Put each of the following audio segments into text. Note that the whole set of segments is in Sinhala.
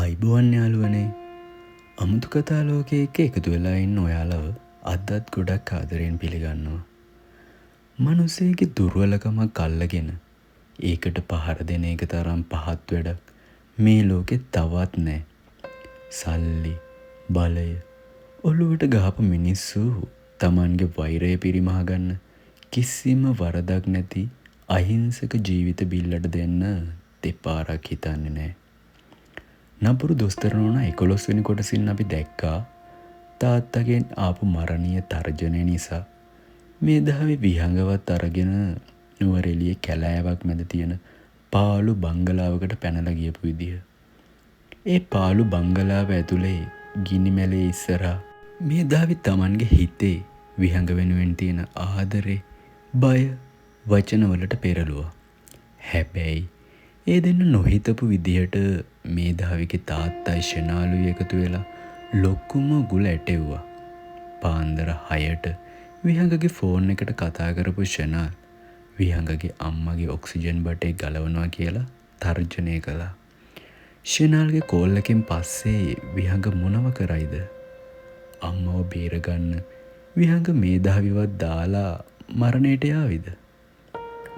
ආයිබෝවන් යාළුවනේ. අමුතු කතා ලෝකයේ එක එකතු වෙලා ඉන්න ඔයාලව අදත් ගොඩක් ආදරයෙන් පිළිගන්නවා. මිනිස්සෙගේ දුර්වලකමක් අල්ලගෙන ඒකට පහර දෙන එක තරම් පහත් වැඩක් මේ ලෝකෙ තවත් නැහැ. සල්ලි, බලය ඔළුවට ගහපු මිනිස්සු Tamanගේ වෛරය පිරිමහ ගන්න කිසිම වරදක් නැති අහිංසක ජීවිත බිල්ලට දෙන්න දෙපාරක් හිතන්නේ නැහැ. නපුරු දොස්තර නෝනා 11 වෙනි කොටසින් අපි දැක්කා තාත්තගෙන් ආපු මරණීය තර්ජනය නිසා මේ දහවේ විහංගවත් අරගෙන නුවරඑළියේ කැලෑවක් මැද තියෙන පාළු බංගලාවකට පැනලා ගියපු විදිය. ඒ පාළු බංගලාව ඇතුලේ ගිනි මැලේ ඉස්සරහා මේ දහවේ Tamanගේ හිතේ විහංග වෙනුවෙන් තියෙන ආදරේ, බය වචන වලට පෙරළුවා. හැබැයි ඒ දෙන්න නොහිතපු විදිහට මේ දහවිගේ තාත්තයි ෂෙනාලුයි එකතු වෙලා ලොකුම ගුල ඇටෙව්වා. පාන්දර 6ට විහංගගේ ෆෝන් එකට කතා කරපු ෂෙනාල් විහංගගේ අම්මගේ ඔක්සිජන් බටේ ගලවනවා කියලා තර්ජනය කළා. ෂෙනාල්ගේ කෝල් එකෙන් පස්සේ විහංග මොනව කරයිද? අම්මව බේරගන්න විහංග මේ දහවිවත් දාලා මරණයට යාවිද?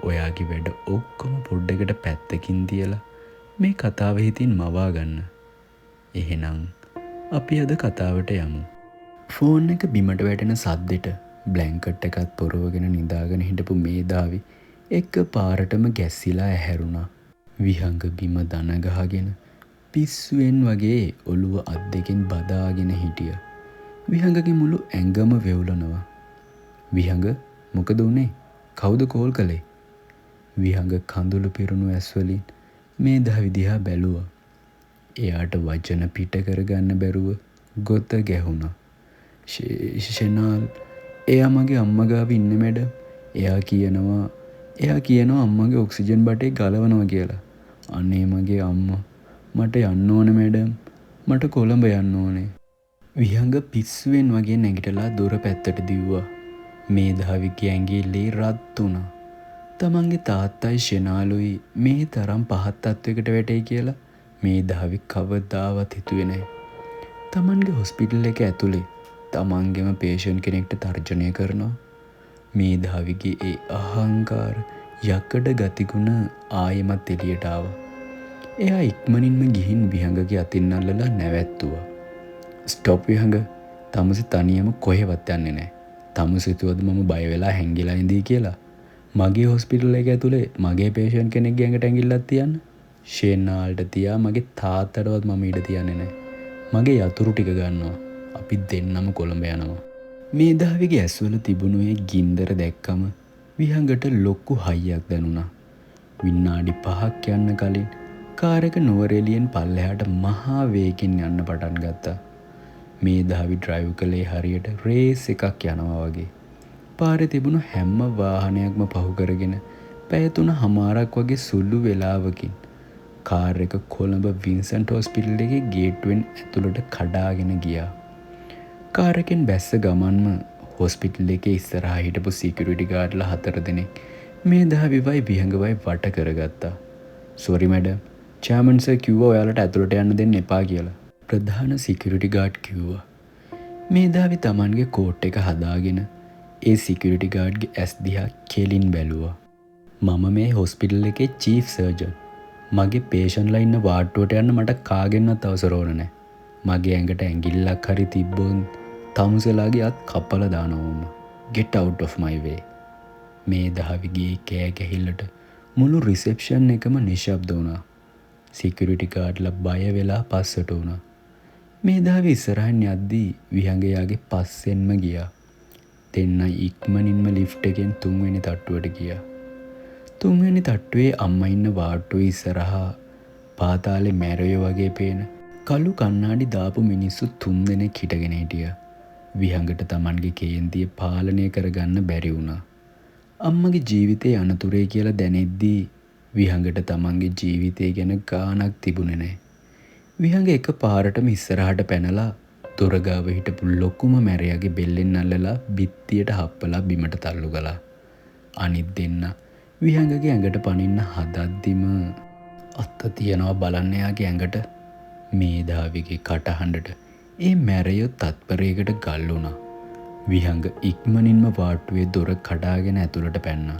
ඔයාගේ වැඩ ඔක්කොම පොඩ්ඩකට පැත්තකින් තියලා මේ කතාව හිතින් මවා ගන්න. එහෙනම් අපි අද කතාවට යමු. ෆෝන් එක බිමට වැටෙන සද්දෙට බ්ලැන්කට් එකත් පොරවගෙන නිදාගෙන හිටපු මේ දාවි එක පාරටම ගැස්සිලා ඇහැරුණා. විහංග බිම දන ගහගෙන පිස්සුවෙන් වගේ ඔළුව අත් දෙකෙන් බදාගෙන හිටියා. විහංගගේ මුළු ඇඟම වෙවුලනවා. විහංග මොකද උනේ? කවුද කෝල් කළේ? විහංග කඳුළු පිරුණු ඇස් වලින් මේ දහවි දිහා බැලුවා. එයාට වචන පිට කරගන්න බැරුව ගොත ගැහුණා. ෂෙනාල්, එයා මගේ අම්මා ගාව ඉන්නේ මැඩම්. එයා කියනවා අම්මගේ ඔක්සිජන් බටේ ගලවනවා කියලා. අනේ මගේ අම්මා, මට යන්න ඕනේ මැඩම්. මට කොළඹ යන්න ඕනේ. විහංග පිස්සුවෙන් වගේ නැගිටලා දොර පැත්තට දිව්වා. මේ දහවිගේ ඇඟිල්ලේ රත් වුණා. තමන්ගේ තාත්තයි ෂෙනාලුයි මේ තරම් පහත් තත්වයකට වැටේ කියලා මේ දහවි කවදාවත් හිතුවේ නැහැ. තමන්ගේ හොස්පිටල් එක ඇතුලේ තමන්ගේම පේෂන්ට් කෙනෙක්ට තර්ජනය කරනවා. මේ දහවිගේ ඒ අහංකාර යකඩ ගතිගුණ ආයෙමත් එළියට ආවා. එයා ඉක්මනින්ම ගිහින් විහංගගේ අතින් අල්ලලා නැවැත්තුවා. ස්ටොප් විහංග, තමුසෙ තනියම කොහෙවත් යන්නේ නැහැ. තමුසෙ හිතුවද මම බය වෙලා හැංගිලා ඉඳී කියලා? මගේ හොස්පිටල් එක ඇතුලේ මගේ පේෂන්ට් කෙනෙක්ගේ ඇඟට ඇඟිල්ලක් තියන්න ෂෙනාල්ට තියා මගේ තාත්තටවත් මම ඉඩ තියන්නේ නැහැ. මගේ යතුරු ටික ගන්නවා. අපි දෙන්නම කොළඹ යනවා. මේ දහවිගේ ඇස්වල තිබුණු ඒ ගින්දර දැක්කම විහංගට ලොකු හයියක් දැනුණා. විනාඩි 5ක් යන්න කලින් කාර් එක නුවරඑළියෙන් පල්ලෙහාට මහා වේගෙන් යන්න පටන් ගත්තා. මේ දහවි ඩ්‍රයිව් කළේ හරියට රේස් එකක් යනවා වගේ. පාරේ තිබුණු හැම වාහනයක්ම පහු කරගෙන පැය 3:00ක් වගේ සුළු වෙලාවකින් කාර් එක කොළඹ වින්සන්ට් හොස්පිටල් එකේ ගේට්ටුවෙන් ඇතුළට කඩාගෙන ගියා. කාර් එකෙන් බැස්ස ගමන්ම හොස්පිටල් එකේ ඉස්සරහා හිටපු සිකියුරිටි ගාර්ඩ්ලා 4 දෙනෙක් මේ දහවිවයි විහංගවයි වට කරගත්තා. "සෝරි මැඩම්, චෑමන් සර් කිව්වා ඔයාලට ඇතුළට යන්න දෙන්න එපා කියලා." ප්‍රධාන සිකියුරිටි ගාර්ඩ් කිව්වා. මේ දහවි Tamanගේ කෝට් එක හදාගෙන ඒ සිකියුරිටි ගාර්ඩ්ගේ ඇස් දිහා කෙලින් බැලුවා. "මම මේ හොස්පිටල් එකේ චීෆ් සර්ජන්. මගේ පේෂන්ට්ලා ඉන්න වාට්ටුවට යන්න මට කාගෙන්වත් අවසර ඕන නැහැ. මගේ ඇඟට ඇඟිල්ලක් හරි තිබ්බොත් තමුසෙලාගේ අත් කපලා දානවම. get out of my way." මේ දහවිගේ කෑ ගැහිල්ලට මුළු රිසෙප්ෂන් එකම නිශ්ශබ්ද වුණා. සිකියුරිටි ගාර්ඩ්ලා බය වෙලා පස්සට වුණා. මේ දහවි ඉස්සරහින් යද්දී විහංගයාගේ පස්සෙන්ම ගියා. දෙන්න ඉක්මනින්ම ලිෆ්ට් එකෙන් 3 වෙනි තට්ටුවට ගියා. 3 වෙනි තට්ටුවේ අම්මා ඉන්න වාට්ටුවේ ඉස්සරහා පාතාලේ මැරයෝ වගේ පේන කළු කණ්ණාඩි දාපු මිනිස්සු 3 දෙනෙක් හිටගෙන හිටියා. විහංගට Tamanගේ කේන්තිය පාලනය කරගන්න බැරි වුණා. අම්මගේ ජීවිතේ අනතුරේ කියලා දැනෙද්දී විහංගට Tamanගේ ජීවිතය ගැන ගාණක් තිබුණේ නැහැ. විහංග එක පාරටම ඉස්සරහට පැනලා දොරගාව හිටපු ලොකුම මැරයාගේ බෙල්ලෙන් අල්ලලා බිත්තියට හප්පලා බිමට තල්ලු කළා. අනිත් දෙන්න විහංගගේ ඇඟට පනින්න හදද්දිම අත්ත තියනවා බලන්න එයාගේ ඇඟට. මේධාවිගේ කටහඬට ඒ මැරයෝ තත්පරයකට ගල් වුණා. විහංග ඉක්මනින්ම වාට්ටුවේ දොර කඩාගෙන ඇතුළට පැන්නා.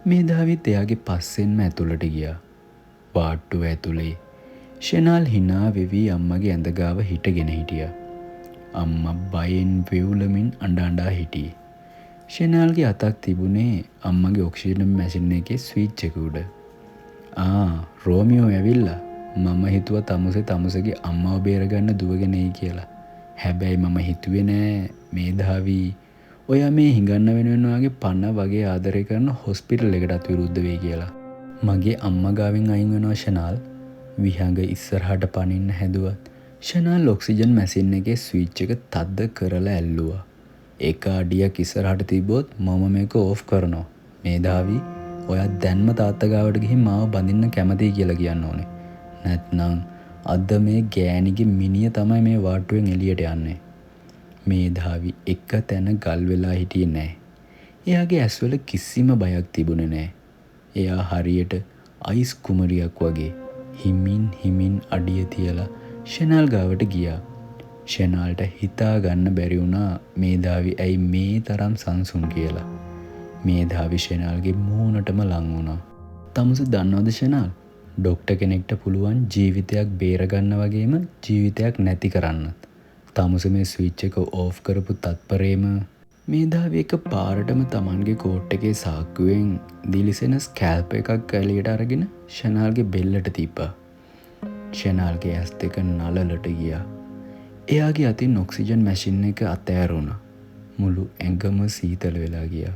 මේධාවිත් එයාගේ පස්සෙන්ම ඇතුළට ගියා. වාට්ටුව ඇතුලේ ෂෙනාල් හිනා වෙවී අම්මගේ ඇඳ ගාව හිටගෙන හිටියා. අම්මා බයෙන් වෙවුලමින් අඬ අඬා හිටියේ. ෂෙනාල්ගේ අතක් තිබුණේ අම්මගේ ඔක්සිජන් මැෂින් එකේ ස්විච් එක උඩ. රෝමියෝ ඇවිල්ලා. මම හිතුවා තමුසේගේ අම්මව බේරගන්න දුවගෙන එයි කියලා. හැබැයි මම හිතුවේ නෑ මේධාවී ඔයා මේ හිඟන්න වෙනුවෙන් වගේ පන්න වගේ ආදරය කරන හොස්පිටල් එකටත් විරුද්ධ වෙයි කියලා. මගේ අම්මා ගාවෙන් අයින් වෙනවා ෂෙනාල්. විහංග ඉස්සරහට පනින්න හැදුවත් ෂෙනාල් ඔක්සිජන් මැෂින් එකේ ස්විච් එක තද්ද කරලා ඇල්ලුවා. එක අඩියක් ඉස්සරහට තිබ්බොත් මම මේක ඕෆ් කරනවා. මේධාවී ඔයා දැන්ම තාත්තා ගාවට ගිහින් මාව බඳින්න කැමතියි කියලා කියන්න ඕනේ. නැත්නම් අද මේ ගෑණිගේ මිනිය තමයි මේ වාට්ටුවෙන් එළියට යන්නේ. මේධාවි එක තැන ගල් වෙලා හිටියේ නෑ. එයාගේ ඇස්වල කිසිම බයක් තිබුණේ නෑ. එයා හරියට අයිස් කුමරියක් වගේ හිමින් අඩිය තියලා ෂෙනාල් ගාවට ගියා. ෂෙනාල්ට හිතා ගන්න බැරි වුණා මේධාවි ඇයි මේ තරම් සංසුන් කියලා. මේධාවි ෂෙනාල්ගේ මූණටම ලං වුණා. තමුස දන්නවද ෂෙනාල්? ඩොක්ටර් කෙනෙක්ට පුළුවන් ජීවිතයක් බේරගන්න වගේම ජීවිතයක් නැති කරන්නත්. තමුස මේ ස්විච් එක ඕෆ් කරපු තත්පරේම මේධාවි එක පාරටම Tamanගේ කෝට් එකේ සාක්කුවෙන් දිලිසෙන ස්කැල්ප් එකක් එළියට අරගෙන ෂෙනාල්ගේ බෙල්ලට තිබ්බා. ෂෙනාල්ගේ ඇස් දෙක නලලට ගියා. එයාගේ අතින් ඔක්සිජන් මැෂින් එක අතෑරුණා. මුළු ඇඟම සීතල වෙලා ගියා.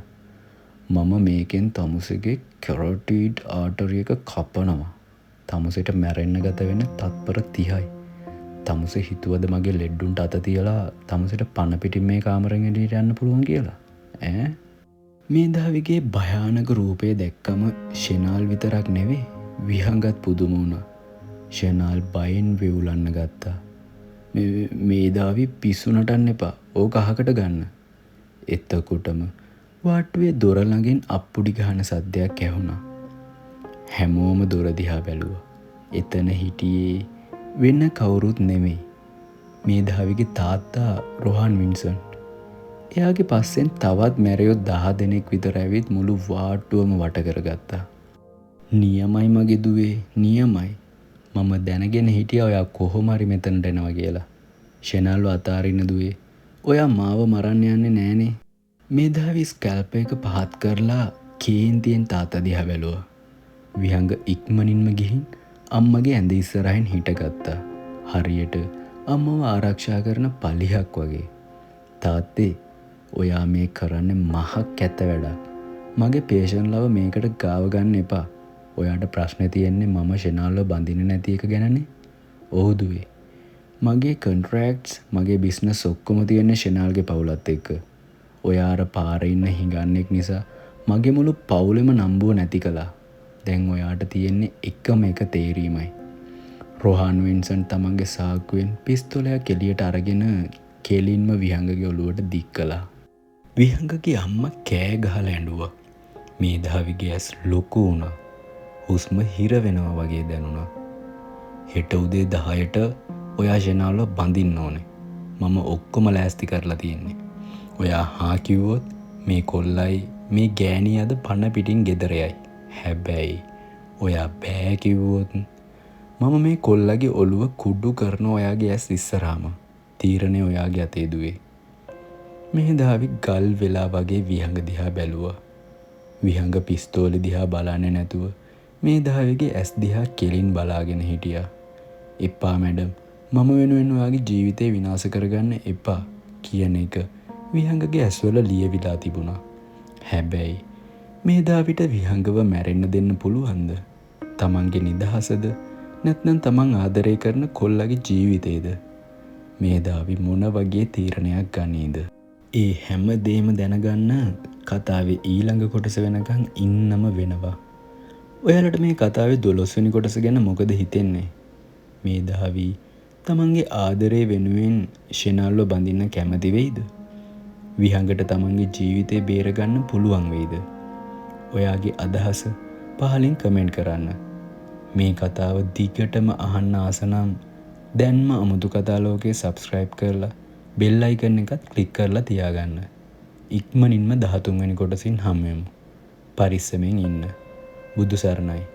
මම මේකෙන් තමුසගේ කැරොටිඩ් ආටරි එක කපනවා. තමුසට මැරෙන්න ගත වෙන තත්පර 30යි. තමුස හිතුවද මගේ ලෙඩ්ඩුන්ට අත තියලා තමුසට පණ පිටින් මේ කාමරෙන් එළියට යන්න පුළුවන් කියලා? මේධාවිගේ භයානක රූපය දැක්කම ෂෙනාල් විතරක් නෙවෙයි විහංගත් පුදුම වුණා. ෂෙනාල් බයෙන් වෙවුලන්න ගත්තා. මේධාවි පිස්සු නටන්න එපා. ඕක අහකට ගන්න. එතකොටම වාට්ටුවේ දොර ළඟින් අප්පුඩි ගහන සද්දයක් ඇහුණා. හැමෝම දොර දිහා බැලුවා. එතන හිටියේ වෙන කවුරුත් නෙමෙයි. මේධාවිගේ තාත්තා රොහාන් වින්සන්. එයාගේ පස්සෙන් තවත් මැරයෝ 10 දෙනෙක් විතර ඇවිත් මුළු වාට්ටුවම වට කරගත්තා. නියමයි මගේ දුවේ, නියමයි. මම දැනගෙන හිටියා ඔයා කොහොම හරි මෙතනට එනවා කියලා. ෂෙනාල්ව අතාරින්න දුවේ. ඔයා මාව මරන්න යන්නේ නෑනේ. මේධාවි ස්කැල්ප් එක පහත් කරලා කේන්තියෙන් තාත්තා දිහා බැලුවා. විහංග ඉක්මනින්ම ගිහින් අම්මගේ ඇඳ ඉස්සරහින් හිටගත්තා. හරියට අම්මව ආරක්ෂා කරන පලිහක් වගේ. තාත්තේ ඔයා මේ කරන්නේ මහ කැත වැඩක්. මගේ පේෂන්ලව මේකට ගාව ගන්න එපා. ඔයාට ප්‍රශ්නේ තියෙන්නේ මම ෂෙනාල්ව බඳින්නේ නැති එක ගැනනේ. ඔව් දුවේ. මගේ කොන්ට්‍රැක්ට්ස් මගේ බිස්නස් ඔක්කොම තියෙන්නේ ෂෙනාල්ගේ පවුලත් එක්ක. ඔයා අර පාරේ ඉන්න හිඟන්නෙක් නිසා මගේ මුළු පවුලෙම නම්බුව නැති කළා. දැන් ඔයාට තියෙන්නේ එකම එක තේරීමයි. රොහාන් වින්සන් තමන්ගේ සාක්කුවෙන් පිස්තෝලයක් එළියට අරගෙන කෙලින්ම විහංගගේ ඔළුවට දික් කළා. විහංගගේ අම්මා කෑ ගහලා ඇඬුවා. මේධාවිගේ ඇස් ලොකු වුණා. හුස්ම හිර වෙනවා වගේ දැනුණා. හෙට උදේ 10ට ඔයා ෂෙනාල්ව බඳින්න ඕනේ. මම ඔක්කොම ලෑස්ති කරලා තියෙන්නේ. ඔයා හා කිව්වොත් මේ කොල්ලයි මේ ගෑණි අද පණ පිටින් ගෙදර යයි. හැබැයි ඔයා බෑ කිව්වොත් මම මේ කොල්ලගේ ඔළුව කුඩු කරන ඔයාගේ ඇස් ඉස්සරහම. තීරණය ඔයාගේ අතේ දුවේ. මේධාවි ගල් වෙලා වගේ විහංග දිහා බැලුවා. විහංග පිස්තෝලේ දිහා බලන්නේ නැතුව මේධාවිගේ ඇස් දිහා කෙලින් බලාගෙන හිටියා. එපා මැඩම්, මම වෙනුවෙන් ඔයාගේ ජීවිතේ විනාශ කරගන්න එපා කියන එක විහංගගේ ඇස්වල ලියවිලා තිබුණා. හැබැයි මේධාවිට විහංගව මැරෙන්න දෙන්න පුළුවන්ද? තමන්ගේ නිදහසද නැත්නම් තමන් ආදරය කරන කොල්ලගේ ජීවිතේද? මේධාවි මොන වගේ තීරණයක් ගනීද? ඒ හැම දෙයක්ම දැනගන්න කතාවේ ඊළඟ කොටස වෙනකන් ඉන්නම වෙනවා. ඔයාලට මේ කතාවේ 12 වෙනි කොටස ගැන මොකද හිතෙන්නේ? මේධාවි තමන්ගේ ආදරය වෙනුවෙන් ෂෙනාල්ව බඳින්න කැමති වෙයිද? විහංගට තමන්ගේ ජීවිතේ බේරගන්න පුළුවන් වෙයිද? ඔයාගේ අදහස පහලින් කමෙන්ට් කරන්න. මේ කතාව දිගටම අහන්න ආස නම් දැන්ම අමුතු කතා ලෝකේ සබ්ස්ක්‍රයිබ් කරලා බෙල් අයිකන් එකත් ක්ලික් කරලා තියාගන්න. ඉක්මනින්ම 13 වෙනි කොටසින් හමු වෙමු. පරිස්සමෙන් ඉන්න. බුදු සරණයි.